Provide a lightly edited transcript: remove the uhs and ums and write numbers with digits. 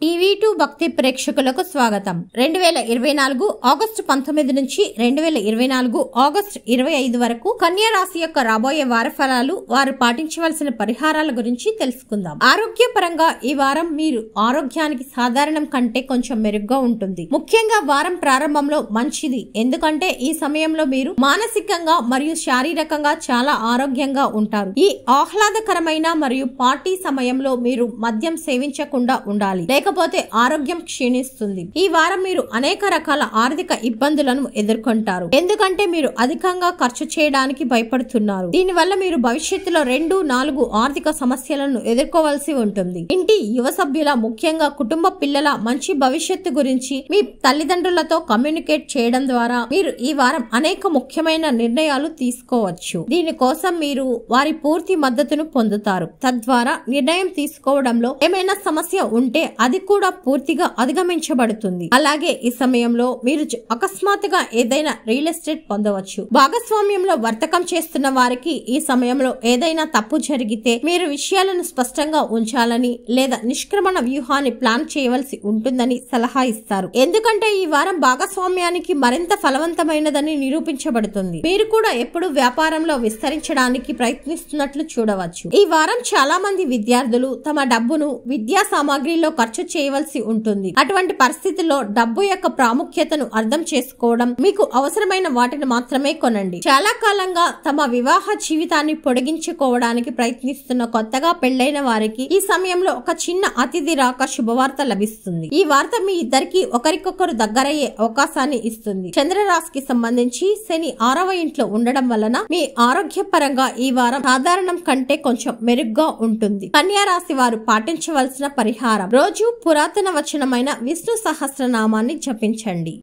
టీవీ2 భక్తి ప్రేక్షకులకు స్వాగతం. 2024 ఆగస్టు 19 నుంచి 2024 ఆగస్టు 25 వరకు కన్యా రాశి యొక్క రాబోయే వార ఫలాలు, వారు పాటించవలసిన పరిహారాల గురించి తెలుసుకుందాం. ఆరోగ్యపరంగా ఈ వారం మీరు ఆరోగ్యానికి సాధారణం కంటే కొంచెం మెరుగ్గా ఉంటుంది. ముఖ్యంగా వారం ప్రారంభంలో మంచిది, ఎందుకంటే ఈ సమయంలో మీరు మానసికంగా మరియు శారీరకంగా చాలా ఆరోగ్యంగా ఉంటారు. ఈ ఆహ్లాదకరమైన మరియు పార్టీ సమయంలో మీరు మద్యం సేవించకుండా ఉండాలి, లేకపోతే ఆరోగ్యం క్షీణిస్తుంది. ఈ వారం మీరు అనేక రకాల ఆర్థిక ఇబ్బందులను ఎదుర్కొంటారు, ఎందుకంటే మీరు అధికంగా ఖర్చు చేయడానికి భయపడుతున్నారు. దీనివల్ల మీరు భవిష్యత్తులో 2-4 ఆర్థిక సమస్యలను ఎదుర్కోవాల్సి ఉంటుంది. ఇంటి యువ సభ్యుల, ముఖ్యంగా కుటుంబ పిల్లల మంచి భవిష్యత్తు గురించి మీ తల్లిదండ్రులతో కమ్యూనికేట్ చేయడం ద్వారా మీరు ఈ వారం అనేక ముఖ్యమైన నిర్ణయాలు తీసుకోవచ్చు. దీనికోసం మీరు వారి పూర్తి మద్దతును పొందుతారు. తద్వారా నిర్ణయం తీసుకోవడంలో ఏమైనా సమస్య ఉంటే అది కూడా పూర్తిగా అధిగమించబడుతుంది. అలాగే ఈ సమయంలో మీరు అకస్మాత్తుగా ఏదైనా రియల్ ఎస్టేట్ పొందవచ్చు. భాగస్వామ్యంలో వర్తకం చేస్తున్న వారికి ఈ సమయంలో ఏదైనా తప్పు జరిగితే మీరు విషయాలను స్పష్టంగా ఉంచాలని లేదా నిష్క్రమణ వ్యూహాన్ని ప్లాన్ చేయవలసి ఉంటుందని సలహా ఇస్తారు, ఎందుకంటే ఈ వారం భాగస్వామ్యానికి మరింత ఫలవంతమైనదని నిరూపించబడుతుంది. మీరు కూడా ఎప్పుడు వ్యాపారంలో విస్తరించడానికి ప్రయత్నిస్తున్నట్లు చూడవచ్చు. ఈ వారం చాలా మంది విద్యార్థులు తమ డబ్బును విద్యా సామాగ్రిలో ఖర్చు చేయవలసి ఉంటుంది. అటువంటి పరిస్థితుల్లో డబ్బు యొక్క ప్రాముఖ్యతను అర్థం చేసుకోవడం, మీకు అవసరమైన వాటిని మాత్రమే కొనండి. చాలా కాలంగా తమ వివాహ జీవితాన్ని పొడిగించుకోవడానికి ప్రయత్నిస్తున్న కొత్తగా పెళ్లైన వారికి ఈ సమయంలో ఒక చిన్న అతిథి రాక శుభవార్త లభిస్తుంది. ఈ వార్త మీ ఇద్దరికి ఒకరికొకరు దగ్గరయ్యే అవకాశాన్ని ఇస్తుంది. చంద్రరాశికి సంబంధించి శని 6వ ఇంట్లో ఉండడం వలన మీ ఆరోగ్యపరంగా ఈ వారం సాధారణం కంటే కొంచెం మెరుగ్గా ఉంటుంది. కన్యా రాశి వారు పాటించవలసిన పరిహారం: రోజు పురాతన వచనమైన విష్ణు సహస్రనామాన్ని జపించండి.